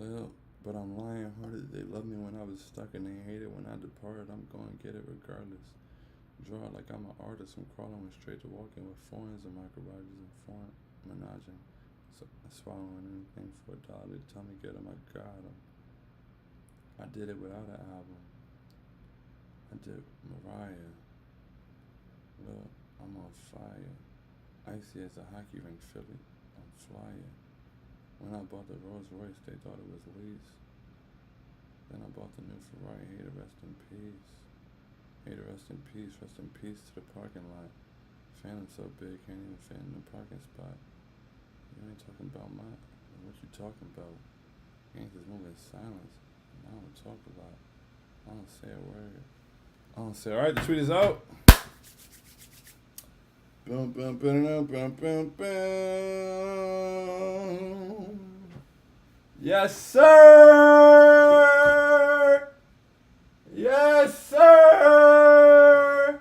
Lil, but I'm lying hearted. They loved me when I was stuck and they hated when I departed. I'm going to get it regardless. Draw it like I'm an artist. I'm crawling with straight to walking with foreigns and microbiologists and foreign menaging. So, swallowing anything for a dollar. They tell me get them, I got them. I did it without an album. I did Mariah. Look, I'm on fire. Icy as a hockey rink, Philly. I'm flying. When I bought the Rolls Royce, they thought it was lease. Then I bought the new Ferrari. Hater, rest in peace. Hater, rest in peace. Rest in peace to the parking lot. Phantom so big, can't even fit in the parking spot. You ain't talking about what you talking about? Gangsters move in silence. I don't talk a lot. I don't say a word. I don't say, alright, the tweet is out. Boom, boom, boom, boom, boom, boom, boom. Yes, sir! Yes, sir!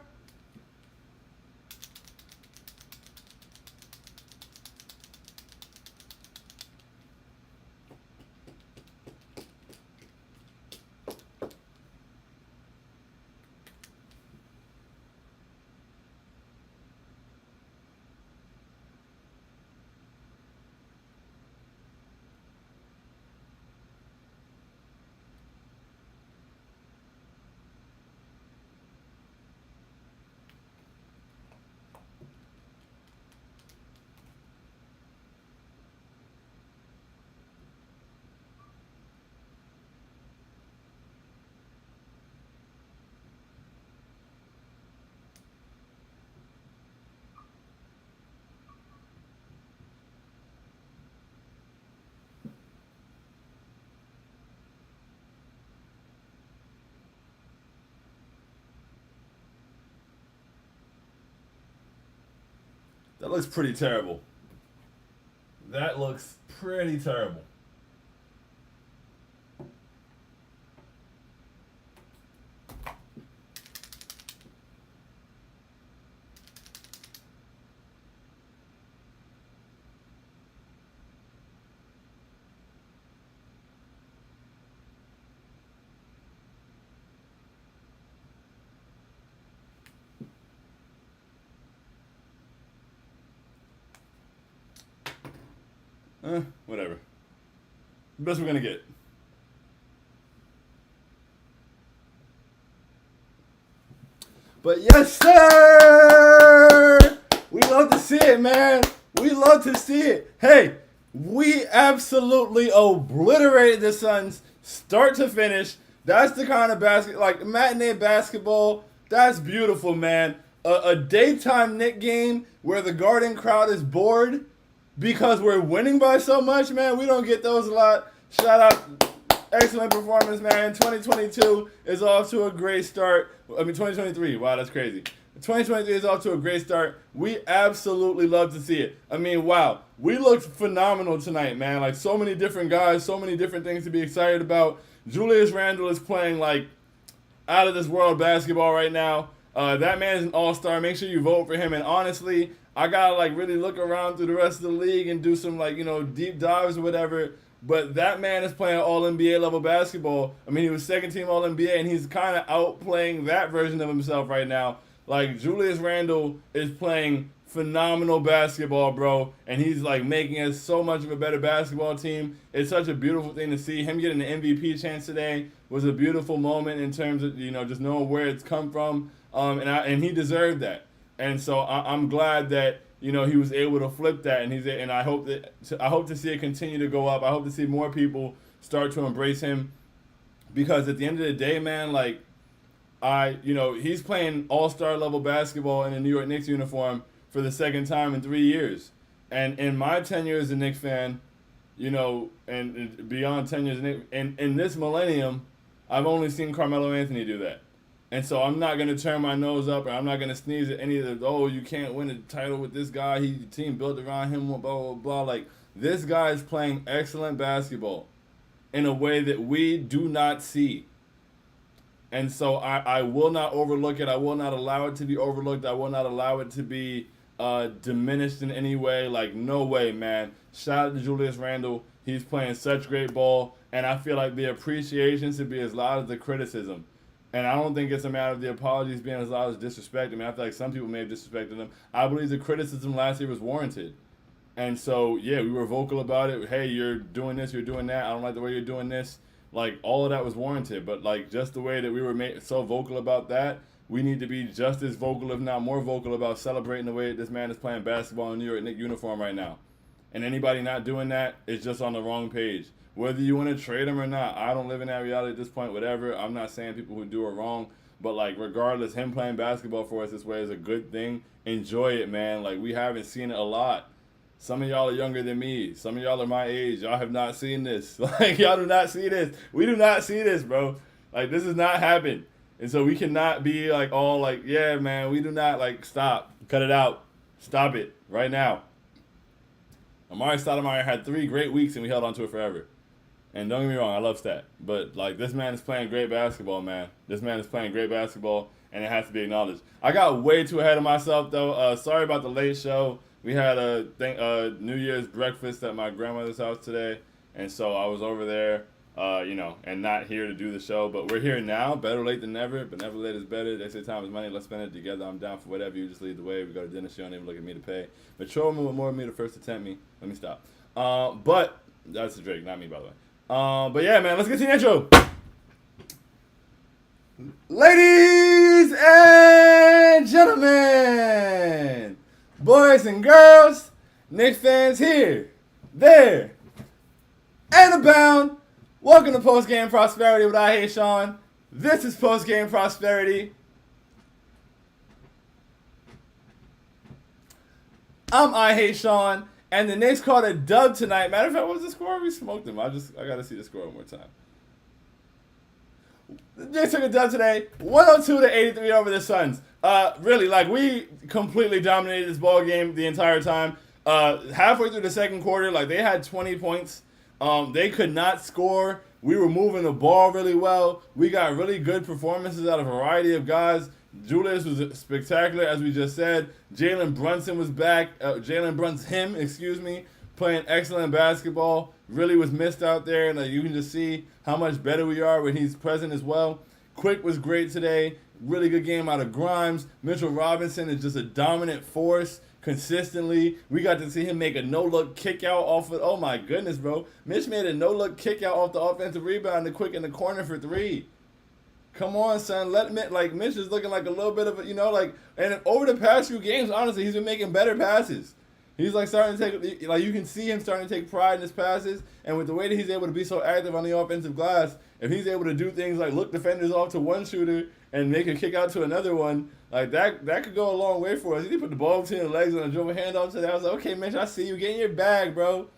That looks pretty terrible. That looks pretty terrible. Whatever. Best we're gonna get. But yes, sir! We love to see it, man. We love to see it. Hey, we absolutely obliterated the Suns start to finish. That's the kind of like matinee basketball. That's beautiful, man. A daytime Knicks game where the Garden crowd is bored because we're winning by so much, man. We don't get those a lot. Shout out. Excellent performance, man. 2022 is off to a great start. 2023. Wow, that's crazy. 2023 is off to a great start. We absolutely love to see it. Wow. We looked phenomenal tonight, man. Like, so many different guys, so many different things to be excited about. Julius Randle is playing, like, out of this world basketball right now. That man is an all-star. Make sure you vote for him. And honestly, I got to, like, really look around through the rest of the league and do some, like, deep dives or whatever. But that man is playing all-NBA level basketball. He was second-team all-NBA, and he's kind of outplaying that version of himself right now. Like, Julius Randle is playing phenomenal basketball, bro, and he's, like, making us so much of a better basketball team. It's such a beautiful thing to see. Him getting the MVP chance today was a beautiful moment in terms of, just knowing where it's come from, and he deserved that. And so I'm glad that, he was able to flip that, and I hope to see it continue to go up. I hope to see more people start to embrace him, because at the end of the day, man, like, he's playing all-star level basketball in a New York Knicks uniform for the second time in 3 years. And in my tenure as a Knicks fan, and beyond 10 years, and in this millennium, I've only seen Carmelo Anthony do that. And so I'm not going to turn my nose up, or I'm not going to sneeze at any of the, you can't win a title with this guy. The team built around him, blah, blah, blah. Like, this guy is playing excellent basketball in a way that we do not see. And so I will not overlook it. I will not allow it to be overlooked. I will not allow it to be diminished in any way. Like, no way, man. Shout out to Julius Randle. He's playing such great ball, and I feel like the appreciation should be as loud as the criticism. And I don't think it's a matter of the apologies being as loud as disrespect. I mean, I feel like some people may have disrespected him. I believe the criticism last year was warranted. And so, yeah, we were vocal about it. Hey, you're doing this, you're doing that. I don't like the way you're doing this. Like, all of that was warranted. But, like, just the way that we were so vocal about that, we need to be just as vocal, if not more vocal, about celebrating the way that this man is playing basketball in a New York Knicks uniform right now. And anybody not doing that is just on the wrong page. Whether you want to trade him or not, I don't live in that reality at this point, whatever. I'm not saying people who do are wrong. But, like, regardless, him playing basketball for us this way is a good thing. Enjoy it, man. Like, we haven't seen it a lot. Some of y'all are younger than me. Some of y'all are my age. Y'all have not seen this. Like, y'all do not see this. We do not see this, bro. Like, this has not happened. And so we cannot be, like, all like, yeah, man, we do not, like, stop. Cut it out. Stop it right now. Amari Stoudemire had 3 great weeks, and we held on to it forever. And don't get me wrong, I love Stat. But, like, this man is playing great basketball, man. This man is playing great basketball, and it has to be acknowledged. I got way too ahead of myself, though. Sorry about the late show. We had a New Year's breakfast at my grandmother's house today, and so I was over there, and not here to do the show. But we're here now, better late than never, but never late is better. They say time is money, let's spend it together. I'm down for whatever, you just lead the way. We go to dinner, she don't even look at me to pay. But troll me with more of me to first attempt me. Let me stop. But that's the Drake, not me, by the way. But yeah, man, let's get to the intro. Ladies and gentlemen, boys and girls, Knicks fans here, there, and abound. Welcome to Postgame Prosperity with I Hate Sean. This is Postgame Prosperity. I'm I Hate Sean, and the Knicks caught a dub tonight. Matter of fact, what was the score? We smoked them. I gotta see the score one more time. The Knicks took a dub today, 102-83 over the Suns. Really, like, we completely dominated this ball game the entire time. Halfway through the second quarter, like, they had 20 points. They could not score. We were moving the ball really well. We got really good performances out of a variety of guys. Julius was spectacular, as we just said. Jalen Brunson was back. Playing excellent basketball. Really was missed out there, and you can just see how much better we are when he's present as well. Quick was great today. Really good game out of Grimes. Mitchell Robinson is just a dominant force consistently. We got to see him make a no-look kick-out off of, oh my goodness, bro. Mitch made a no-look kick-out off the offensive rebound and quick in the corner for 3. Come on, son. Mitch is looking like a little bit of a, and over the past few games, honestly, he's been making better passes. He's starting to take, you can see him starting to take pride in his passes, and with the way that he's able to be so active on the offensive glass, if he's able to do things like look defenders off to one shooter and make a kick out to another one, like that could go a long way for us. He put the ball between the legs and a dribble handoff to that. I was like, okay, Mitch, I see you. Get in your bag, bro.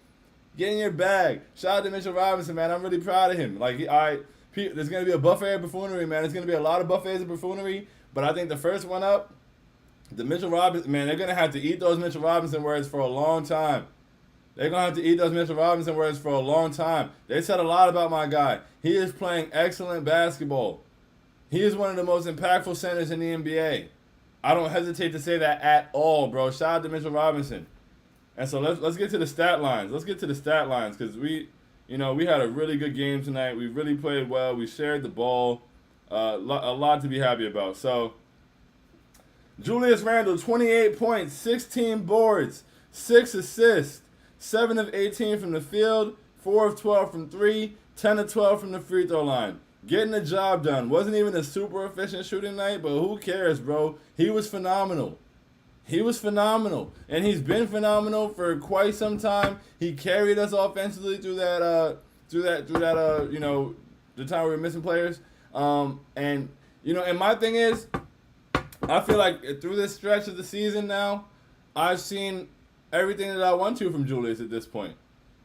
Get in your bag. Shout out to Mitchell Robinson, man. I'm really proud of him. There's going to be a buffet of buffoonery, man. There's going to be a lot of buffets of buffoonery, but I think the first one up, the Mitchell Robinson, man, they're going to have to eat those Mitchell Robinson words for a long time. They're going to have to eat those Mitchell Robinson words for a long time. They said a lot about my guy. He is playing excellent basketball. He is one of the most impactful centers in the NBA. I don't hesitate to say that at all, bro. Shout out to Mitchell Robinson. And so let's get to the stat lines. Let's get to the stat lines because we had a really good game tonight. We really played well. We shared the ball. A lot to be happy about. So, Julius Randle, 28 points, 16 boards, 6 assists, 7 of 18 from the field, 4 of 12 from 3, 10 of 12 from the free throw line. Getting the job done. Wasn't even a super efficient shooting night, but who cares, bro? He was phenomenal. And he's been phenomenal for quite some time. He carried us offensively through that the time we were missing players. And my thing is, I feel like through this stretch of the season now, I've seen everything that I want to from Julius at this point.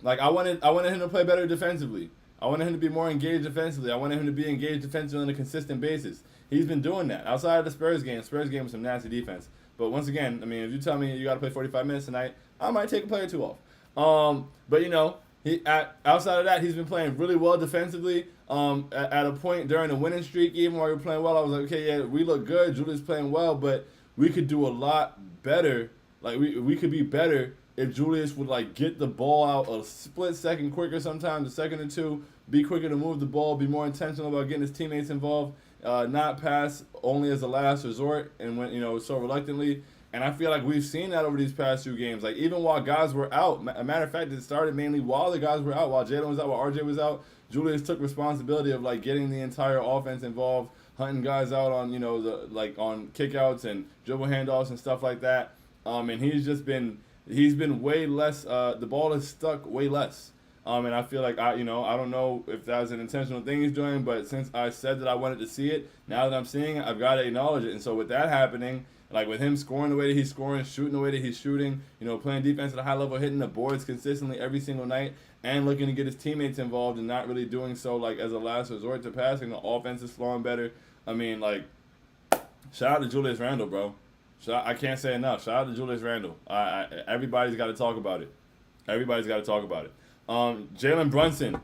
Like, I wanted him to play better defensively. I wanted him to be more engaged defensively. I wanted him to be engaged defensively on a consistent basis. He's been doing that. Outside of the Spurs game was some nasty defense. But once again, I mean, if you tell me you got to play 45 minutes tonight, I might take a play or two off. Outside of that, he's been playing really well defensively. At a point during the winning streak, even while we were playing well, I was like, okay, yeah, we look good. Julius playing well, but we could do a lot better Like we could be better if Julius would like get the ball out a split second quicker, sometimes a second or two, be quicker to move the ball, be more intentional about getting his teammates involved, not pass only as a last resort and when so reluctantly. And I feel like we've seen that over these past few games. Like even while guys were out, a matter of fact, it started mainly while the guys were out, while Jalen was out, while RJ was out. Julius took responsibility of like getting the entire offense involved, hunting guys out on on kickouts and dribble handoffs and stuff like that. And he's been way less. The ball is stuck way less. And I feel like I don't know if that was an intentional thing he's doing, but since I said that I wanted to see it, now that I'm seeing it, I've got to acknowledge it. And so with that happening, like with him scoring the way that he's scoring, shooting the way that he's shooting, playing defense at a high level, hitting the boards consistently every single night, and looking to get his teammates involved and not really doing so like as a last resort to passing, the offense is flowing better. I mean, like, shout out to Julius Randle, bro. I can't say enough. Shout out to Julius Randle. Everybody's got to talk about it. Everybody's got to talk about it. Jalen Brunson,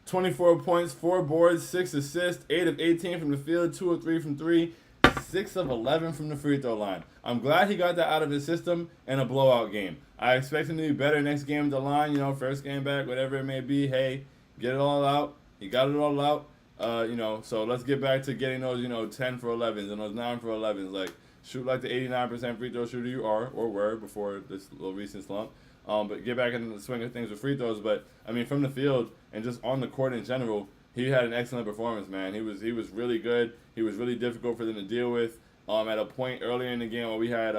24 points, 4 boards, 6 assists, 8 of 18 from the field, 2 of 3 from 3, 6 of 11 from the free throw line. I'm glad he got that out of his system in a blowout game. I expect him to be better next game at the line, first game back, whatever it may be. Hey, get it all out. He got it all out. So let's get back to getting those, 10 for 11s and those 9 for 11s. Like, shoot like the 89% free throw shooter you are or were before this little recent slump. But get back into the swing of things with free throws. But, I mean, from the field and just on the court in general, he had an excellent performance, man. He was really good. He was really difficult for them to deal with. At a point earlier in the game where we had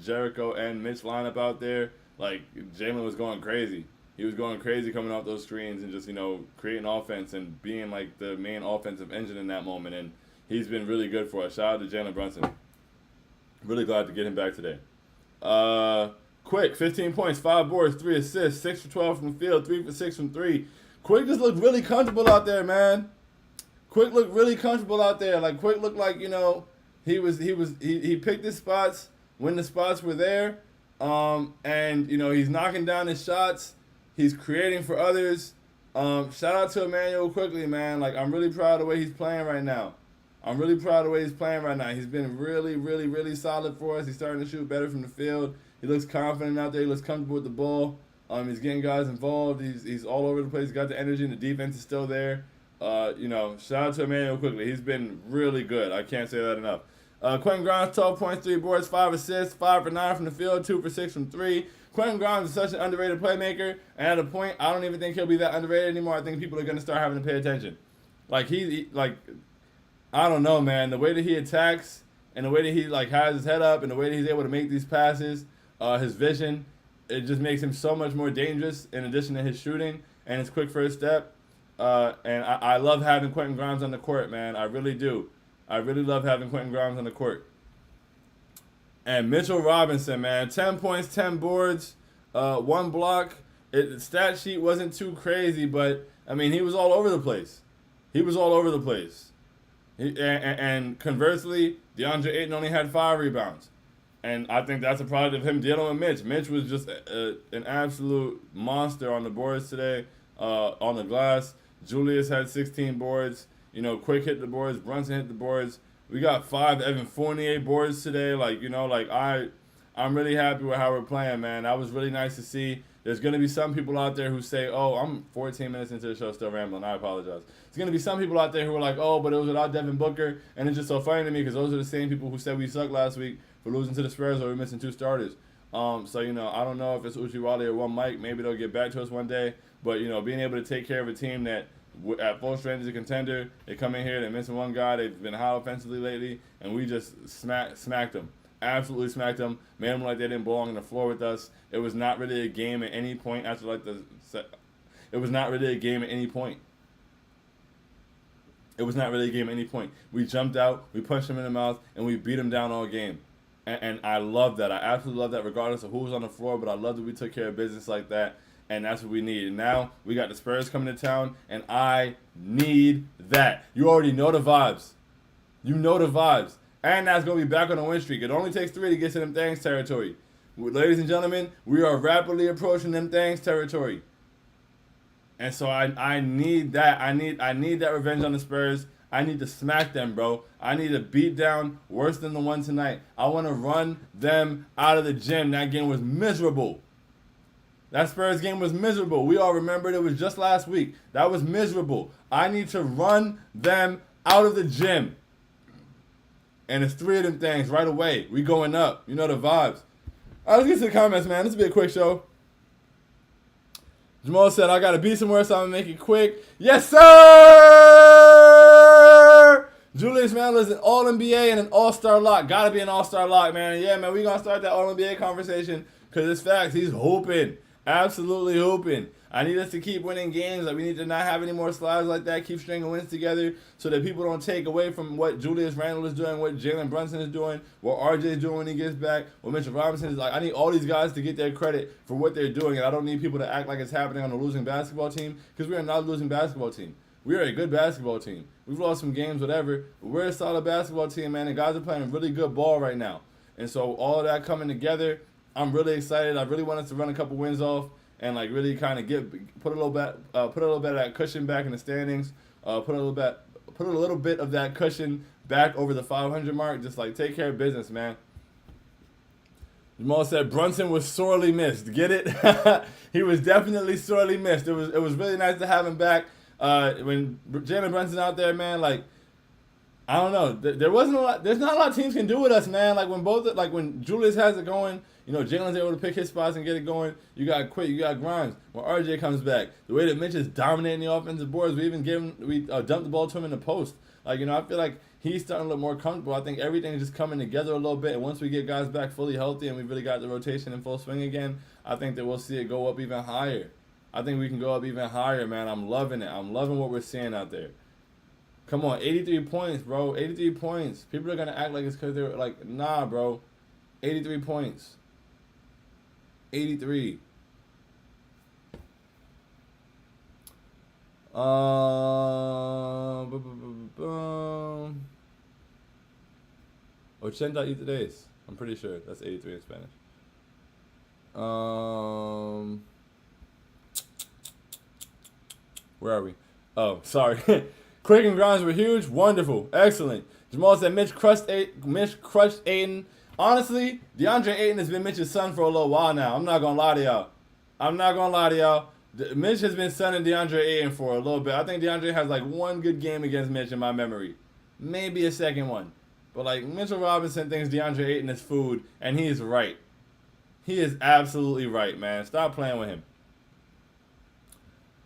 Jericho and Mitch lineup out there, like, Jalen was going crazy. He was going crazy coming off those screens and just, creating offense and being, like, the main offensive engine in that moment. And he's been really good for us. Shout out to Jalen Brunson. Really glad to get him back today. Quick, 15 points, 5 boards, 3 assists, 6 for 12 from the field, 3 for 6 from 3. Quick just looked really comfortable out there, man. Quick looked really comfortable out there. Like, Quick looked like, he picked his spots when the spots were there. And, he's knocking down his shots. He's creating for others. Shout out to Emmanuel Quickly, man. Like, I'm really proud of the way he's playing right now. He's been really, really, really solid for us. He's starting to shoot better from the field. He looks confident out there. He looks comfortable with the ball. He's getting guys involved. He's all over the place. He's got the energy, and the defense is still there. Shout out to Emmanuel Quickly. He's been really good. I can't say that enough. Quentin Grimes, 12 points, 3 boards, 5 assists, 5 for 9 from the field, 2 for 6 from 3. Quentin Grimes is such an underrated playmaker, and at a point, I don't even think he'll be that underrated anymore. I think people are going to start having to pay attention. Like, I don't know, man. The way that he attacks and the way that he has his head up and the way that he's able to make these passes, his vision, it just makes him so much more dangerous in addition to his shooting and his quick first step. And I love having Quentin Grimes on the court, man. I really do. I really love having Quentin Grimes on the court. And Mitchell Robinson, man. 10 points, 10 boards, 1 block. The stat sheet wasn't too crazy, but, I mean, he was all over the place. And conversely, DeAndre Ayton only had 5 rebounds. And I think that's a product of him dealing with Mitch. Mitch was just an absolute monster on the boards today, on the glass. Julius had 16 boards. Quick hit the boards. Brunson hit the boards. We got 5 Evan Fournier boards today. I'm really happy with how we're playing, man. That was really nice to see. There's going to be some people out there who say, oh, I'm 14 minutes into the show still rambling. I apologize. There's going to be some people out there who are like, oh, but it was without Devin Booker. And it's just so funny to me because those are the same people who said we sucked last week for losing to the Spurs or we're missing 2 starters. I don't know if it's Uchiwale or one Mike. Maybe they'll get back to us one day. But, being able to take care of a team that at full strength is a contender, they come in here, they're missing one guy. They've been high offensively lately, and we just smacked them. Absolutely smacked them. Made them like they didn't belong on the floor with us. It was not really a game at any point after It was not really a game at any point. We jumped out, we punched them in the mouth, and we beat them down all game. And I love that. I absolutely love that regardless of who was on the floor, but I love that we took care of business like that, and that's what we need. And now we got the Spurs coming to town, and I need that. You already know the vibes. And that's going to be back on the win streak. It only takes 3 to get to them things territory. Ladies and gentlemen, we are rapidly approaching them things territory. And so I need that. I need that revenge on the Spurs. I need to smack them, bro. I need a beat down worse than the one tonight. I want to run them out of the gym. That game was miserable. That Spurs game was miserable. We all remembered it was just last week. That was miserable. I need to run them out of the gym. And it's 3 of them things right away. We going up. You know the vibes. All right, let's get to the comments, man. This will be a quick show. Jamal said, I got to be somewhere, so I'm going to make it quick. Yes, sir! Julius Randle is an All-NBA and an All-Star lock. Got to be an All-Star lock, man. Yeah, man, we going to start that All-NBA conversation because it's facts. He's hooping. Absolutely hooping. I need us to keep winning games. Like, we need to not have any more slides like that. Keep stringing wins together so that people don't take away from what Julius Randle is doing, what Jalen Brunson is doing, what RJ is doing when he gets back, what Mitchell Robinson is like. I need all these guys to get their credit for what they're doing, and I don't need people to act like it's happening on a losing basketball team because we are not a losing basketball team. We are a good basketball team. We've lost some games, whatever, but we're a solid basketball team, man, and guys are playing really good ball right now. And so all of that coming together, I'm really excited. I really want us to run a couple wins off. And like really kind of put a little bit of that cushion back in the standings. Put a little bit of that cushion back over the 500 mark. Just like take care of business, man. Jamal said Brunson was sorely missed. Get it? He was definitely sorely missed. It was really nice to have him back. When Jalen Brunson out there, man, like I don't know. There wasn't a lot. There's not a lot of teams can do with us, man. Like when Julius has it going. You know, Jalen's able to pick his spots and get it going. You got Quick, you got Grimes. When RJ comes back, the way that Mitch is dominating the offensive boards, we dumped the ball to him in the post. Like, you know, I feel like he's starting to look more comfortable. I think everything's just coming together a little bit. And once we get guys back fully healthy and we really got the rotation in full swing again, I think that we'll see it go up even higher. I think we can go up even higher, man. I'm loving it. I'm loving what we're seeing out there. Come on, 83 points, bro. 83 points. People are going to act like it's because they're like, nah, bro. 83 points. 83. Ochenta y tres. I'm pretty sure that's 83 in Spanish. Where are we? Oh, sorry. Quick and Grimes were huge. Wonderful. Excellent. Jamal said Mitch crushed Aiden. Honestly, DeAndre Ayton has been Mitch's son for a little while now. I'm not going to lie to y'all. Mitch has been sonning DeAndre Ayton for a little bit. I think DeAndre has like one good game against Mitch in my memory. Maybe a second one. But like Mitchell Robinson thinks DeAndre Ayton is food, and he is right. He is absolutely right, man. Stop playing with him.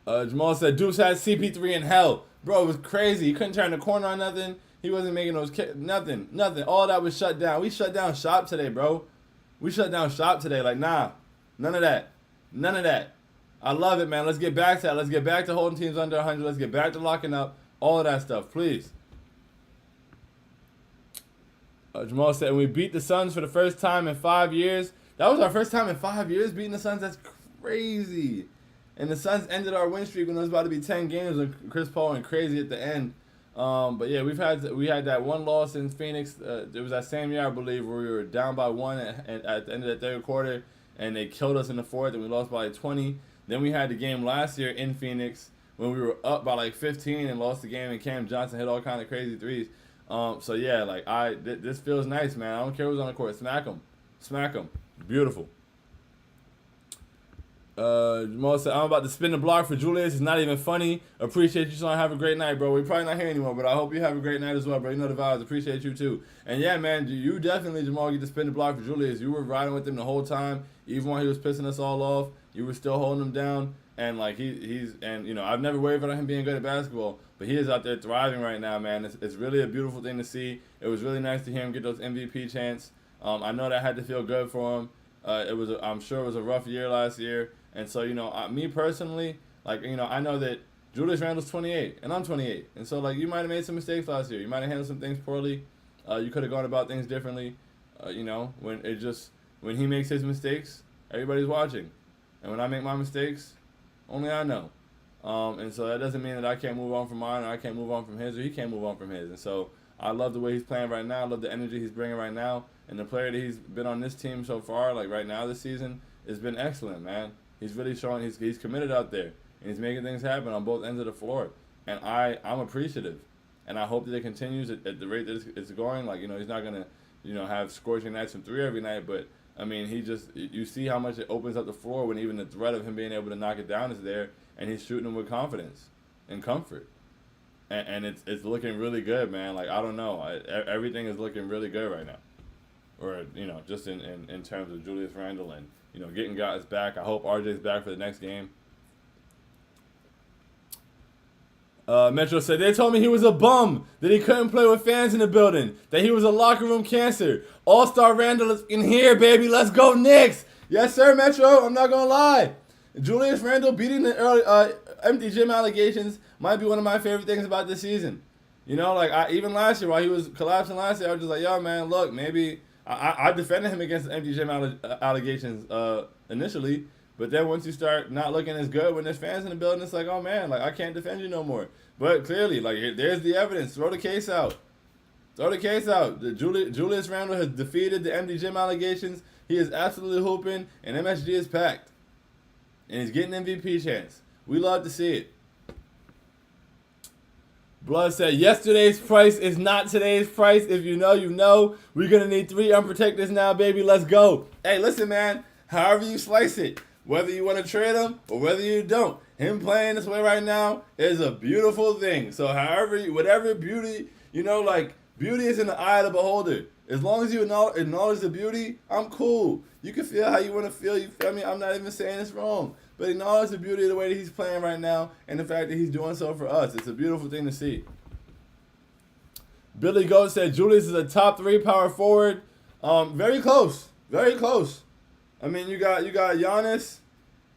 Jamal said Deuce had CP3 in hell. Bro, it was crazy. He couldn't turn the corner on nothing. He wasn't making those nothing. All that was shut down. We shut down shop today, bro. We shut down shop today. Like, nah. None of that. I love it, man. Let's get back to that. Let's get back to holding teams under 100. Let's get back to locking up. All of that stuff, please. Jamal said, we beat the Suns for the first time in 5 years. That was our first time in 5 years beating the Suns. That's crazy. And the Suns ended our win streak when it was about to be 10 games with Chris Paul and crazy at the end. But yeah, we had that one loss in Phoenix. It was that same year, I believe, where we were down by 1 at the end of the third quarter, and they killed us in the fourth, and we lost by like 20. Then we had the game last year in Phoenix when we were up by like 15 and lost the game, and Cam Johnson hit all kind of crazy threes. So yeah, like this feels nice, man. I don't care who's on the court. Smack them. Beautiful. Jamal said, I'm about to spin the block for Julius. It's not even funny. Appreciate you, son. Have a great night, bro. We're probably not here anymore, but I hope you have a great night as well, bro. You know the vibes. Appreciate you, too. And, yeah, man, you definitely, Jamal, get to spin the block for Julius. You were riding with him the whole time. Even when he was pissing us all off, you were still holding him down. And, like, I've never wavered on him being good at basketball, but he is out there thriving right now, man. It's really a beautiful thing to see. It was really nice to hear him get those MVP chants. I know that had to feel good for him. I'm sure it was a rough year last year. And so, me personally, like, I know that Julius Randle's 28, and I'm 28. And so, like, you might have made some mistakes last year. You might have handled some things poorly. You could have gone about things differently. When he makes his mistakes, everybody's watching. And when I make my mistakes, only I know. And so that doesn't mean that I can't move on from mine, or I can't move on from his, or he can't move on from his. And so I love the way he's playing right now. I love the energy he's bringing right now. And the player that he's been on this team so far, like right now this season, has been excellent, man. He's really showing he's committed out there, and he's making things happen on both ends of the floor. And I'm appreciative. and I hope that it continues at the rate that it's going. Like, he's not gonna, have scorching nights from three every night, but I mean, you see how much it opens up the floor when even the threat of him being able to knock it down is there, and he's shooting them with confidence and comfort, and it's looking really good, man. Like, I don't know, everything is looking really good right now, or just in terms of Julius Randle and getting guys back. I hope RJ's back for the next game. Metro said, they told me he was a bum, that he couldn't play with fans in the building, that he was a locker room cancer. All-Star Randall is in here, baby. Let's go, Knicks. Yes, sir, Metro. I'm not going to lie. Julius Randle beating the early empty gym allegations might be one of my favorite things about this season. Even last year, while he was collapsing last year, I was just like, yo, man, look, maybe I defended him against the empty gym allegations initially. But then once you start not looking as good when there's fans in the building, it's like, oh, man, like, I can't defend you no more. But clearly, like, there's the evidence. Throw the case out. Throw the case out. Julius Randle has defeated the empty gym allegations. He is absolutely hooping, and MSG is packed. And he's getting MVP chance. We love to see it. Blood said, yesterday's price is not today's price. If you know, you know. We're going to need 3 unprotecteds now, baby. Let's go. Hey, listen, man. However you slice it. Whether you want to trade him or whether you don't, him playing this way right now is a beautiful thing. So whatever beauty, beauty is in the eye of the beholder. As long as you acknowledge the beauty, I'm cool. You can feel how you want to feel, you feel me? I'm not even saying it's wrong. But acknowledge the beauty of the way that he's playing right now and the fact that he's doing so for us. It's a beautiful thing to see. Billy Goat said Julius is a top 3 power forward. Very close. Very close. I mean, you got Giannis,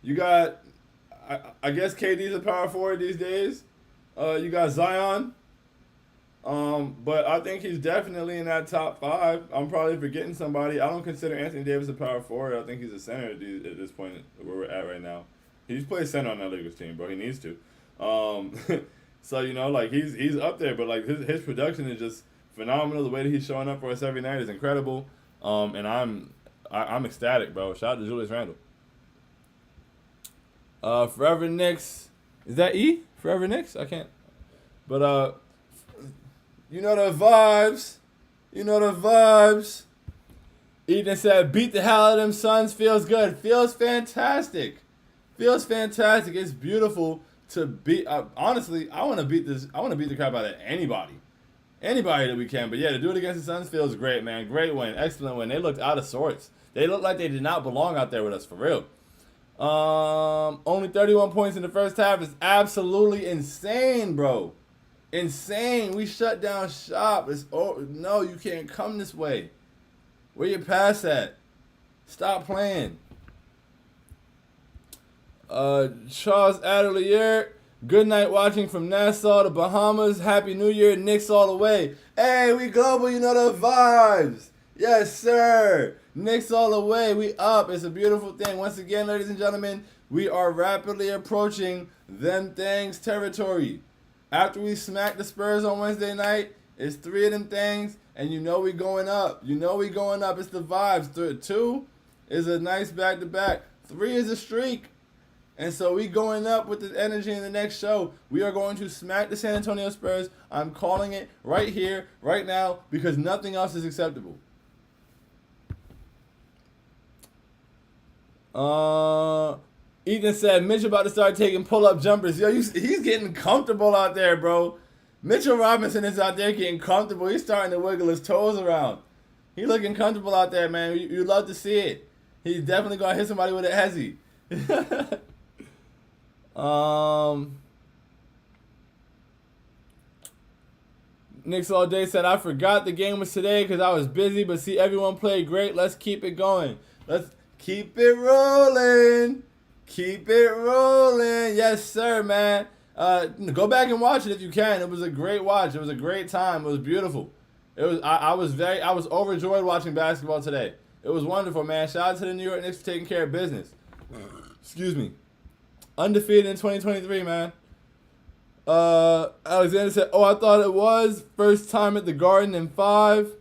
you got, I guess KD's a power forward these days. You got Zion, but I think he's definitely in that top 5. I'm probably forgetting somebody. I don't consider Anthony Davis a power forward. I think he's a center at this point where we're at right now. He's played center on that Lakers team, bro. He needs to. So he's up there, but like his production is just phenomenal. The way that he's showing up for us every night is incredible. And I'm ecstatic, bro. Shout out to Julius Randle. Forever Knicks. Is that E? Forever Knicks? I can't. But, you know the vibes. You know the vibes. Ethan said, beat the hell out of them Suns. Feels good. Feels fantastic. Feels fantastic. It's beautiful to beat. Honestly, I want to beat the crap out of anybody. Anybody that we can. But, yeah, to do it against the Suns feels great, man. Great win. Excellent win. They looked out of sorts. They looked like they did not belong out there with us, for real. Only 31 points in the first half is absolutely insane, bro. Insane. We shut down shop. No, you can't come this way. Where your pass at? Stop playing. Charles Adelier. Good night watching from Nassau to Bahamas. Happy New Year. Knicks all the way. Hey, we global. You know the vibes. Yes, sir. Knicks all the way. We up. It's a beautiful thing. Once again, ladies and gentlemen, we are rapidly approaching them things territory. After we smack the Spurs on Wednesday night, it's 3 of them things, and we going up. We going up. It's the vibes. 2 is a nice back-to-back. 3 is a streak. And so we going up with the energy in the next show. We are going to smack the San Antonio Spurs. I'm calling it right here, right now, because nothing else is acceptable. Ethan said Mitch about to start taking pull-up jumpers. Yo, he's getting comfortable out there, bro. Mitchell Robinson is out there getting comfortable. He's starting to wiggle his toes around. He's looking comfortable out there, man. You love to see it. He's definitely going to hit somebody with a hezzy. Knicks all day said, I forgot the game was today because I was busy, but see, everyone played great. Let's keep it going. Let's keep it rolling. Keep it rolling. Yes, sir, man. Go back and watch it if you can. It was a great watch. It was a great time. It was beautiful. I was overjoyed watching basketball today. It was wonderful, man. Shout out to the New York Knicks for taking care of business. Excuse me. Undefeated in 2023, man. Alexander said, I thought it was first time at the Garden in 5.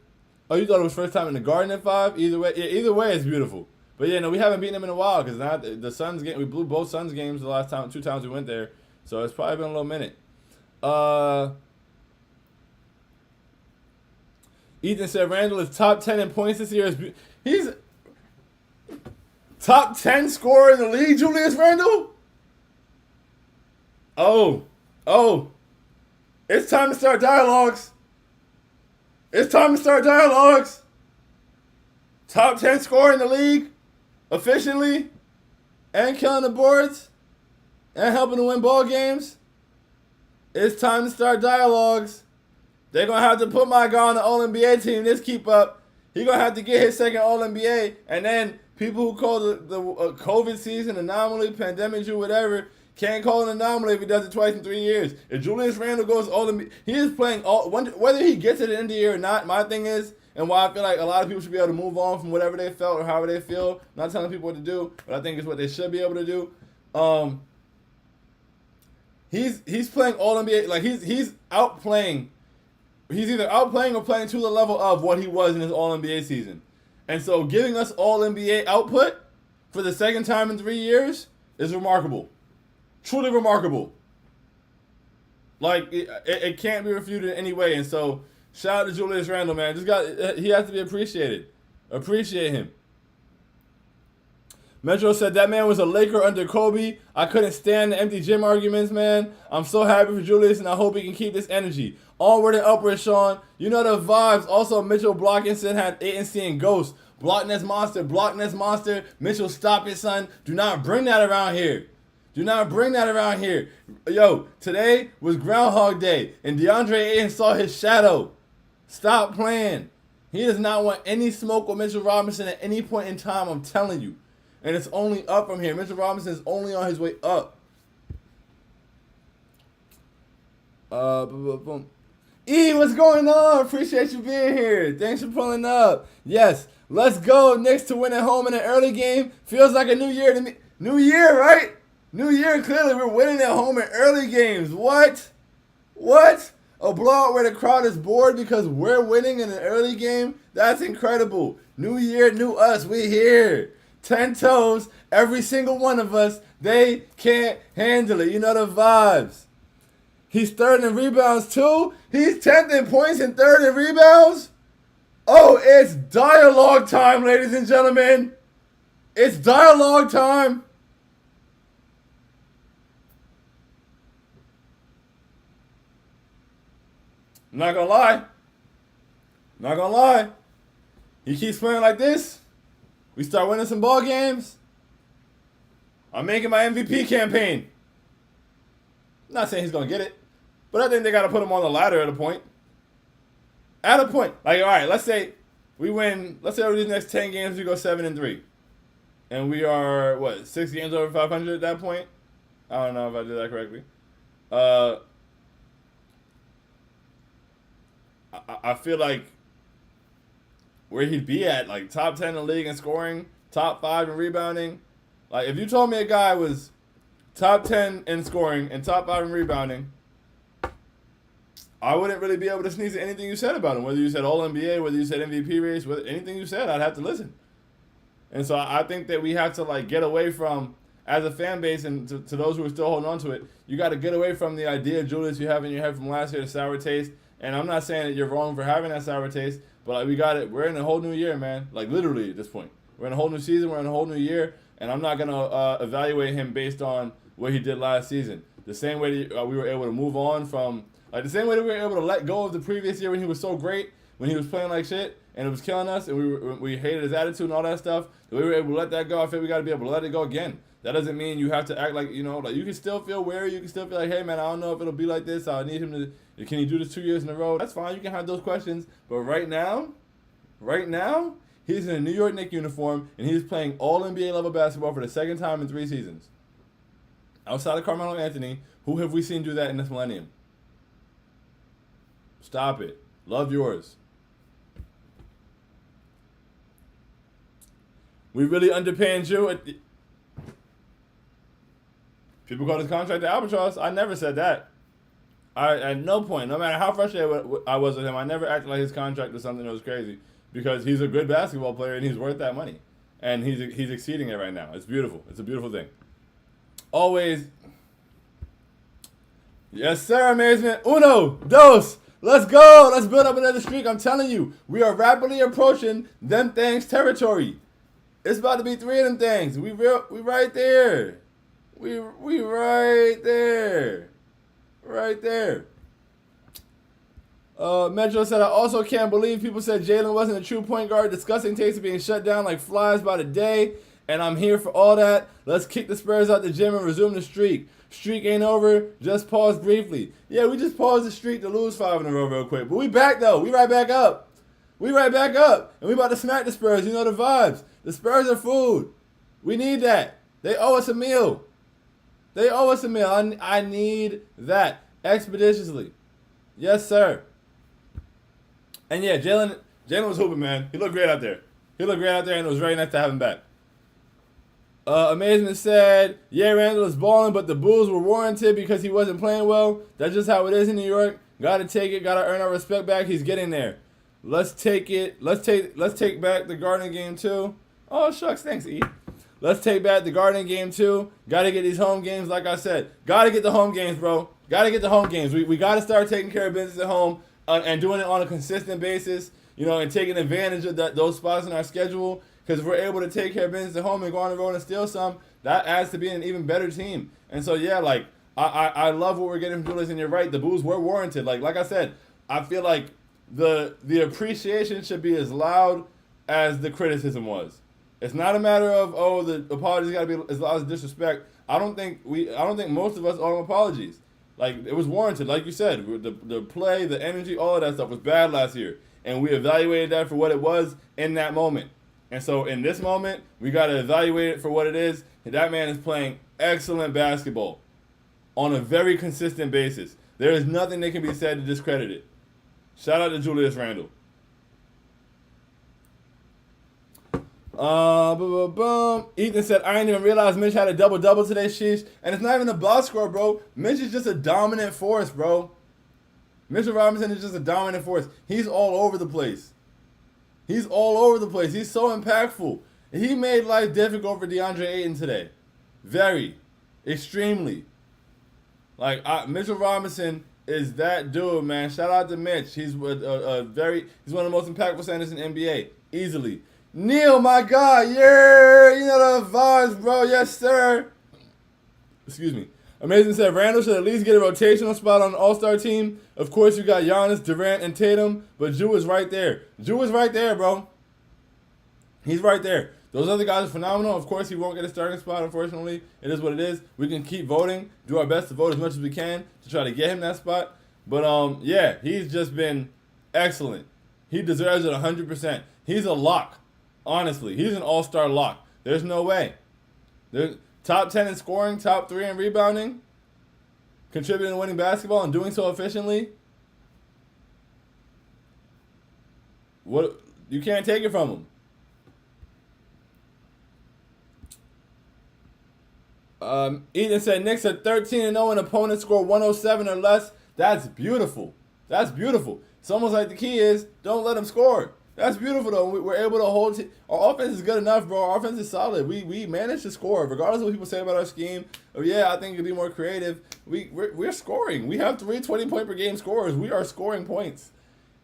Oh, you thought it was first time in the Garden in 5? Either way, it's beautiful. But yeah, no, we haven't beaten them in a while because now the Suns game, we blew both Suns games the last time, 2 times we went there. So it's probably been a little minute. Ethan said Randall is top 10 in points this year. He's top 10 scorer in the league, Julius Randle? Oh. It's time to start dialogues. Top 10 scorer in the league, efficiently, and killing the boards, and helping to win ball games. It's time to start dialogues. They're going to have to put my guy on the All-NBA team. This keep up. He's going to have to get his second All-NBA. And then people who call the COVID season anomaly, pandemic, or whatever, can't call an anomaly if he does it twice in 3 years. If Julius Randle goes All-NBA, he is playing whether he gets it at the end of the year or not, my thing is, and why I feel like a lot of people should be able to move on from whatever they felt or however they feel. I'm not telling people what to do, but I think it's what they should be able to do. He's playing All-NBA. Like, he's outplaying. He's either outplaying or playing to the level of what he was in his All-NBA season. And so giving us All-NBA output for the second time in 3 years is remarkable. Truly remarkable. Like, it can't be refuted in any way. And so, shout out to Julius Randle, man. He has to be appreciated. Appreciate him. Metro said that man was a Laker under Kobe. I couldn't stand the empty gym arguments, man. I'm so happy for Julius, and I hope he can keep this energy. Onward and upward, Sean. You know the vibes. Also, Mitchell Blockinson had ANC and Ghost. Block this monster. Mitchell, stop it, son. Do not bring that around here. Yo, today was Groundhog Day, and DeAndre Ayton saw his shadow. Stop playing. He does not want any smoke with Mitchell Robinson at any point in time, I'm telling you. And it's only up from here. Mitchell Robinson is only on his way up. Boom. E, what's going on? Appreciate you being here. Thanks for pulling up. Yes, let's go. Knicks to win at home in an early game. Feels like a new year to me. New year, right? New year, clearly. We're winning at home in early games. What? A blowout where the crowd is bored because we're winning in an early game? That's incredible. New year, new us. We here. 10 toes, every single one of us. They can't handle it. You know the vibes. He's third in rebounds too. He's 10th in points and third in rebounds. Oh, it's dialogue time, ladies and gentlemen. It's dialogue time. I'm not gonna lie. He keeps playing like this. We start winning some ball games. I'm making my MVP campaign. I'm not saying he's going to get it, but I think they got to put him on the ladder at a point. Like, all right, let's say we win. Let's say over these next 10 games, we go 7-3. And we are, 6 games over 500 at that point? I don't know if I did that correctly. I feel like where he'd be at, like top 10 in the league in scoring, top 5 in rebounding. Like, if you told me a guy was top 10 in scoring and top 5 in rebounding, I wouldn't really be able to sneeze at anything you said about him. Whether you said All-NBA, whether you said MVP race, whether anything you said, I'd have to listen. And so I think that we have to, like, get away from, as a fan base, and to those who are still holding on to it, you got to get away from the idea, Julius, you have in your head from last year, the sour taste. And I'm not saying that you're wrong for having that sour taste, but like, we got it. We're in a whole new year, man. Like, literally at this point. We're in a whole new season. We're in a whole new year. And I'm not going to evaluate him based on what he did last season. The same way that we were able to move on from, like, the same way that we were able to let go of the previous year when he was so great, when he was playing like shit, and it was killing us, and we hated his attitude and all that stuff. The way we were able to let that go, I feel we got to be able to let it go again. That doesn't mean you have to act like, you know, like, you can still feel wary. You can still feel like, hey, man, I don't know if it'll be like this. I need him to, can he do this 2 years in a row? That's fine. You can have those questions. But right now, he's in a New York Knicks uniform, and he's playing All-NBA level basketball for the second time in 3 seasons. Outside of Carmelo Anthony, who have we seen do that in this millennium? Stop it. Love yours. We really underpaying you. People call this contract the albatross. I never said that. At no point, no matter how frustrated I was with him, I never acted like his contract was something that was crazy, because he's a good basketball player and he's worth that money, and he's exceeding it right now. It's beautiful. It's a beautiful thing. Always. Yes, sir. Amazement. Uno, dos, Let's go. Let's build up another streak. I'm telling you, we are rapidly approaching them things territory. It's about to be 3 of them things. We right there. We right there. Right there. Metro said, I also can't believe people said Jalen wasn't a true point guard. Disgusting takes of being shut down like flies by the day. And I'm here for all that. Let's kick the Spurs out the gym and resume the streak. Streak ain't over. Just pause briefly. Yeah, we just paused the streak to lose 5 in a row real quick. But we back, though. We right back up. We right back up. And we about to smack the Spurs. You know the vibes. The Spurs are food. We need that. They owe us a meal. They owe us a meal. I need that expeditiously. Yes, sir. And yeah, Jalen was hooping, man. He looked great out there. And it was very nice to have him back. Amazement said, yeah, Randall is balling, but the Bulls were warranted because he wasn't playing well. That's just how it is in New York. Gotta take it. Gotta earn our respect back. He's getting there. Let's take it. Let's take back the Garden game too. Oh shucks, thanks E. Let's take back the Garden game too. Gotta get these home games, like I said. Gotta get the home games, bro. Gotta get the home games. We gotta start taking care of business at home and doing it on a consistent basis. You know, and taking advantage of those spots in our schedule. Because if we're able to take care of business at home and go on the road and steal some, that adds to being an even better team. And so, yeah, like, I love what we're getting from Julius, and you're right. The Bulls were warranted. Like I said, I feel like the appreciation should be as loud as the criticism was. It's not a matter of, oh, the apologies got to be as loud as disrespect. I don't think most of us owe apologies. Like, it was warranted. Like you said, the play, the energy, all of that stuff was bad last year. And we evaluated that for what it was in that moment. And so in this moment, we got to evaluate it for what it is. And that man is playing excellent basketball on a very consistent basis. There is nothing that can be said to discredit it. Shout out to Julius Randle. Ethan said, I didn't even realize Mitch had a double-double today, sheesh. And it's not even a box score, bro. Mitch is just a dominant force, bro. Mitchell Robinson is just a dominant force. He's all over the place. He's so impactful. He made life difficult for DeAndre Ayton today. Very. Extremely. Like, Mitchell Robinson is that dude, man. Shout out to Mitch. He's he's one of the most impactful centers in the NBA. Easily. Neil, my God. Yeah. You know the vibes, bro. Yes, sir. Excuse me. Amazing said, Randall should at least get a rotational spot on the All-Star team. Of course, you got Giannis, Durant, and Tatum, but Drew is right there. Drew is right there, bro. He's right there. Those other guys are phenomenal. Of course, he won't get a starting spot, unfortunately. It is what it is. We can keep voting, do our best to vote as much as we can to try to get him that spot. But, yeah, he's just been excellent. He deserves it 100%. He's a lock, honestly. He's an all-star lock. There's no way. Top 10 in scoring, top 3 in rebounding, contributing to winning basketball and doing so efficiently. What you can't take it from him. Ethan said Knicks are 13-0 and opponents score 107 or less. That's beautiful. It's almost like the key is don't let them score. That's beautiful, though. We're able to hold. Our offense is good enough, bro. Our offense is solid. We managed to score, regardless of what people say about our scheme. Oh, yeah, I think it could be more creative. We're scoring. We have 3 20-point-per-game scorers. We are scoring points.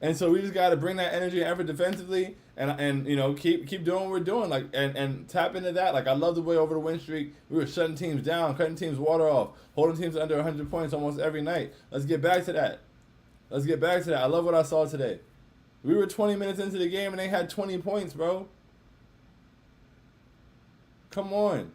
And so we just got to bring that energy and effort defensively and you know, keep doing what we're doing, like and tap into that. Like, I love the way over the win streak we were shutting teams down, cutting teams' water off, holding teams under 100 points almost every night. Let's get back to that. I love what I saw today. We were 20 minutes into the game and they had 20 points, bro. Come on.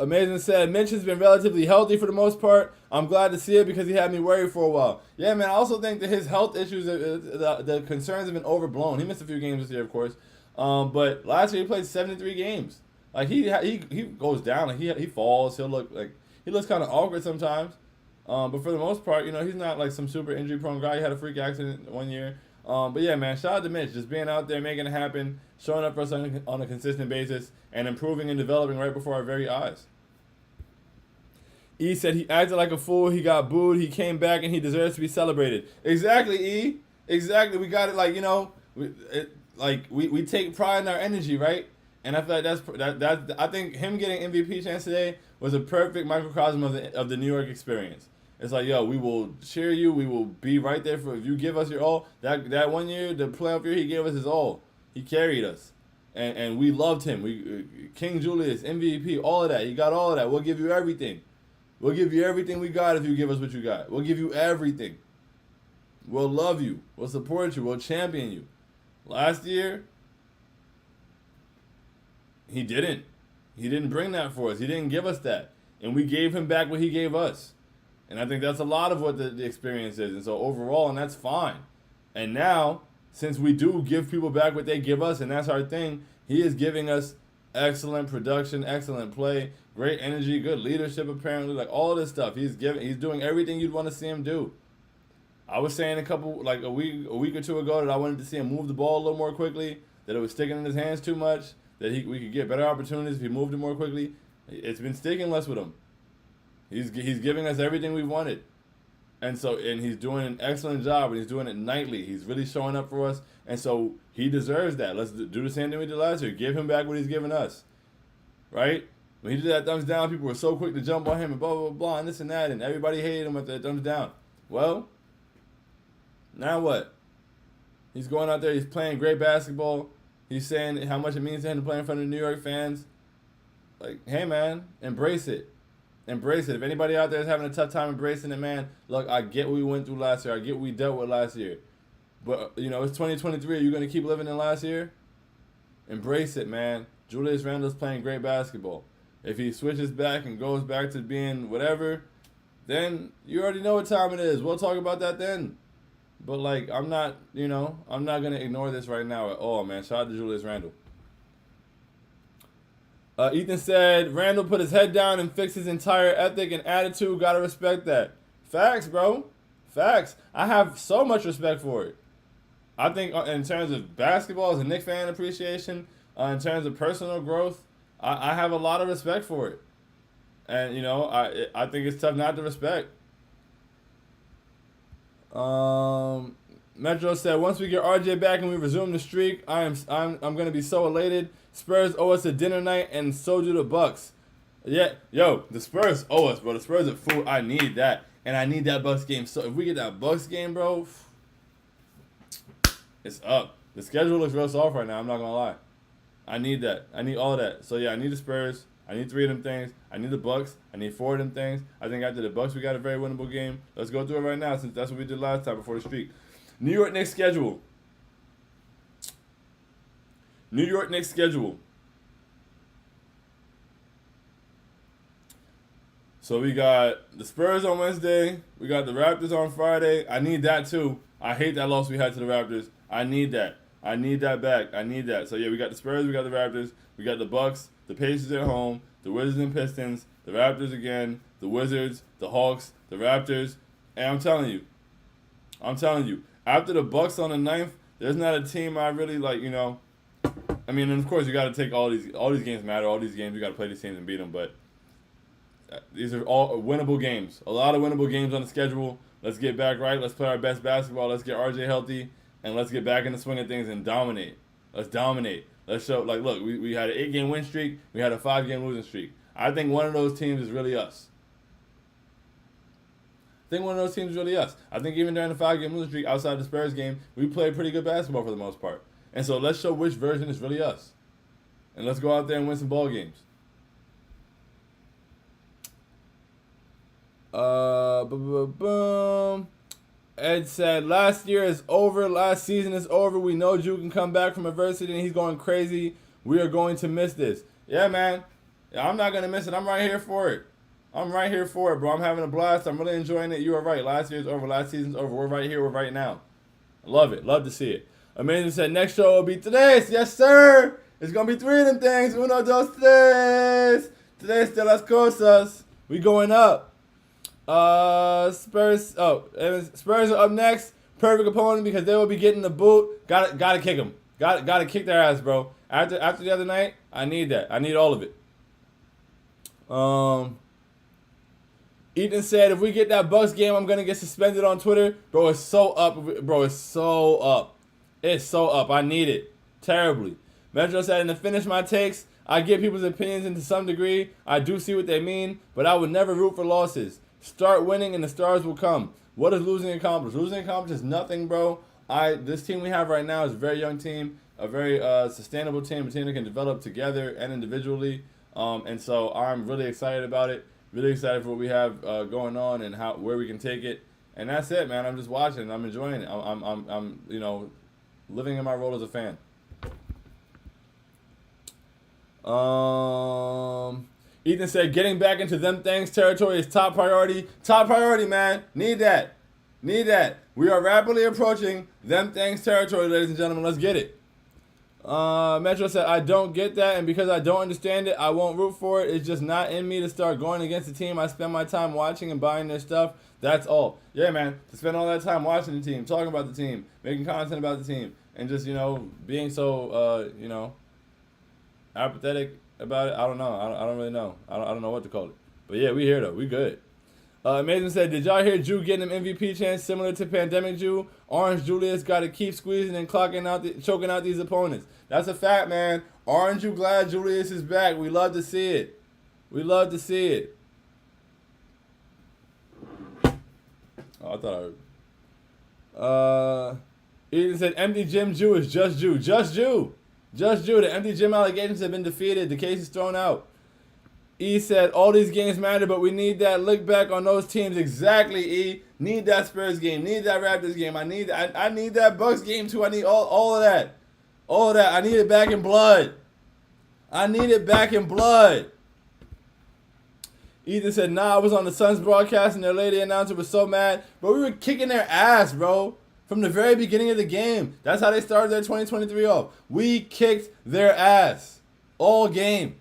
Amazing said, Mitch has been relatively healthy for the most part. I'm glad to see it because he had me worried for a while. Yeah, man, I also think that his health issues, the concerns have been overblown. He missed a few games this year, of course. But last year he played 73 games. Like, he goes down. Like, he falls. He looks kind of awkward sometimes. But for the most part, you know, he's not like some super injury-prone guy. He had a freak accident one year. But yeah, man, shout out to Mitch. Just being out there, making it happen, showing up for us on a consistent basis, and improving and developing right before our very eyes. E said he acted like a fool. He got booed. He came back, and he deserves to be celebrated. Exactly, E. Exactly. We got it. Like, you know, we take pride in our energy, right? And I feel like I think him getting MVP chance today was a perfect microcosm of the New York experience. It's like, yo, we will cheer you. We will be right there for if you give us your all. That 1 year, the playoff year, he gave us his all. He carried us, and we loved him. King Julius, MVP, all of that. He got all of that. We'll give you everything. We'll give you everything we got if you give us what you got. We'll give you everything. We'll love you. We'll support you. We'll champion you. Last year, he didn't. He didn't bring that for us. He didn't give us that. And we gave him back what he gave us. And I think that's a lot of what the experience is. And so overall, and that's fine. And now, since we do give people back what they give us, and that's our thing, he is giving us excellent production, excellent play, great energy, good leadership apparently, like all of this stuff. He's doing everything you'd want to see him do. I was saying a week or two ago that I wanted to see him move the ball a little more quickly, that it was sticking in his hands too much, that we could get better opportunities if he moved it more quickly. It's been sticking less with him. He's giving us everything we wanted. And he's doing an excellent job, and he's doing it nightly. He's really showing up for us, and so he deserves that. Let's do the same thing we did last year. Give him back what he's given us, right? When he did that thumbs down, people were so quick to jump on him and blah, blah, blah, and this and that, and everybody hated him with that thumbs down. Well, now what? He's going out there. He's playing great basketball. He's saying how much it means to him to play in front of New York fans. Like, hey, man, embrace it. Embrace it. If anybody out there is having a tough time embracing it, man, look, I get what we went through last year. I get what we dealt with last year. But, it's 2023. Are you going to keep living in last year? Embrace it, man. Julius Randle's playing great basketball. If he switches back and goes back to being whatever, then you already know what time it is. We'll talk about that then. But, I'm not going to ignore this right now at all, man. Shout out to Julius Randle. Ethan said, Randle put his head down and fixed his entire ethic and attitude. Gotta respect that. Facts, bro. Facts. I have so much respect for it. I think in terms of basketball, as a Knicks fan appreciation, in terms of personal growth, I have a lot of respect for it. And, I think it's tough not to respect. Metro said, once we get RJ back and we resume the streak, I'm going to be so elated. Spurs owe us a dinner night, and so do the Bucks. Yeah, yo, the Spurs owe us, bro. The Spurs are food. I need that, and I need that Bucks game. So if we get that Bucks game, bro, it's up. The schedule looks real soft right now. I'm not going to lie. I need that. I need all of that. So, yeah, I need the Spurs. I need 3 of them things. I need the Bucks. I need 4 of them things. I think after the Bucks, we got a very winnable game. Let's go through it right now, since that's what we did last time before the streak. New York Knicks schedule. New York Knicks schedule. So we got the Spurs on Wednesday. We got the Raptors on Friday. I need that too. I hate that loss we had to the Raptors. I need that. I need that back. I need that. So yeah, we got the Spurs. We got the Raptors. We got the Bucks. The Pacers at home. The Wizards and Pistons. The Raptors again. The Wizards. The Hawks. The Raptors. And I'm telling you. After the Bucks on the 9th, there's not a team I really like, I mean, and of course, you got to take all these games matter. All these games, you got to play these teams and beat them. But these are all winnable games. A lot of winnable games on the schedule. Let's get back right. Let's play our best basketball. Let's get RJ healthy. And let's get back in the swing of things and dominate. Let's dominate. Let's show, look, we had an 8-game win streak. We had a 5-game losing streak. I think one of those teams is really us. I think one of those teams is really us. I think even during the 5-game losing streak outside the Spurs game, we played pretty good basketball for the most part. And so let's show which version is really us. And let's go out there and win some ball games. Boom. Ed said, last year is over. Last season is over. We know Drew can come back from adversity and he's going crazy. We are going to miss this. Yeah, man. Yeah, I'm not going to miss it. I'm right here for it. Bro. I'm having a blast. I'm really enjoying it. You are right. Last year's over. Last season's over. We're right here. We're right now. I love it. Love to see it. Amazing said, next show will be today's. Yes, sir. It's going to be 3 of them things. Uno, dos, tres. Today's de las cosas. We going up. Spurs are up next. Perfect opponent because they will be getting the boot. Gotta kick them. Gotta kick their ass, bro. After the other night, I need that. I need all of it. Ethan said, if we get that Bucks game, I'm going to get suspended on Twitter. Bro, it's so up. It's so up. I need it. Terribly. Metro said, and to finish my takes, I get people's opinions and to some degree. I do see what they mean, but I would never root for losses. Start winning and the stars will come. What does losing accomplish? Losing accomplishes nothing, bro. This team we have right now is a very young team, a very sustainable team, a team that can develop together and individually. And so I'm really excited about it. Really excited for what we have going on and where we can take it. And that's it, man. I'm just watching. I'm enjoying it. I'm living in my role as a fan. Ethan said, getting back into them things territory is top priority. Top priority, man. Need that. We are rapidly approaching them things territory, ladies and gentlemen. Let's get it. Metro said, I don't get that, and because I don't understand it, I won't root for it. It's just not in me to start going against the team. I spend my time watching and buying their stuff. That's all. Yeah, man. To spend all that time watching the team, talking about the team, making content about the team, and just, being so, apathetic about it. I don't know. I don't really know. I don't know what to call it. But yeah, we here though. We good. Amazing said, did y'all hear Drew getting an MVP chance similar to Pandemic Drew? Orange Julius got to keep squeezing and choking out these opponents. That's a fact, man. Aren't you glad Julius is back? We love to see it. Oh, I thought I heard. Eden said, empty gym Jew is just Jew. Just Jew. The empty gym allegations have been defeated. The case is thrown out. E said, all these games matter, but we need that look back on those teams. Exactly, E. Need that Spurs game. Need that Raptors game. I need that Bucks game, too. I need all of that. All of that. I need it back in blood. Ethan said, nah, I was on the Suns broadcast, and their lady announcer was so mad. But we were kicking their ass, bro. From the very beginning of the game. That's how they started their 2023 off. We kicked their ass. All game.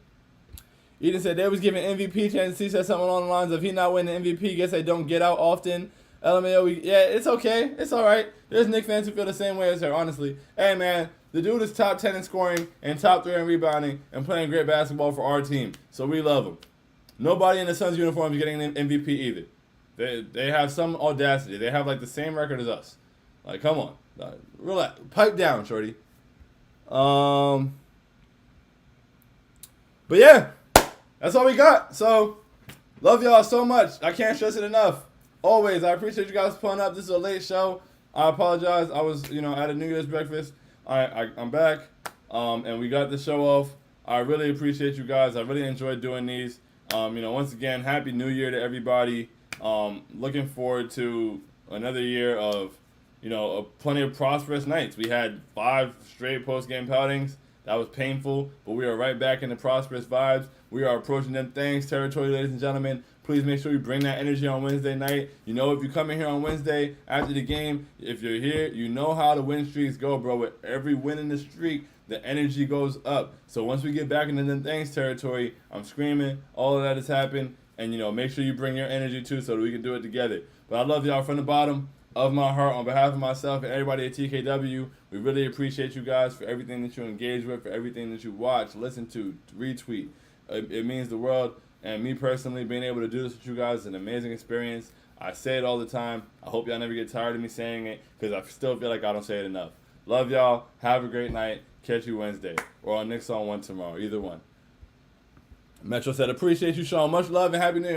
Eden said they was giving MVP chances. He said something along the lines of he not winning MVP. Guess they don't get out often. LMAO, yeah, it's okay. It's all right. There's Knicks fans who feel the same way as her, honestly. Hey, man, the dude is top 10 in scoring and top 3 in rebounding and playing great basketball for our team. So we love him. Nobody in the Suns uniform is getting an MVP either. They have some audacity. They have, like, the same record as us. Like, come on. Relax. Pipe down, shorty. But, yeah. That's all we got. So, love y'all so much. I can't stress it enough. Always, I appreciate you guys pulling up. This is a late show. I apologize. I was, at a New Year's breakfast. I'm back, and we got the show off. I really appreciate you guys. I really enjoyed doing these. Once again, Happy New Year to everybody. Looking forward to another year of, plenty of prosperous nights. We had 5 straight post-game poutings. That was painful, but we are right back in the prosperous vibes. We are approaching them things territory, ladies and gentlemen. Please make sure you bring that energy on Wednesday night. If you come in here on Wednesday after the game, if you're here, you know how the win streaks go, bro. With every win in the streak, the energy goes up. So once we get back into them things territory, I'm screaming. All of that has happened. And, make sure you bring your energy, too, so that we can do it together. But I love y'all from the bottom of my heart, on behalf of myself and everybody at TKW. We really appreciate you guys for everything that you engage with, for everything that you watch, listen to, retweet. It means the world. And me personally, being able to do this with you guys is an amazing experience. I say it all the time. I hope y'all never get tired of me saying it, because I still feel like I don't say it enough. Love y'all. Have a great night. Catch you Wednesday. Or on Knicks on 1 tomorrow. Either one. Metro said, appreciate you, Sean. Much love and Happy New Year.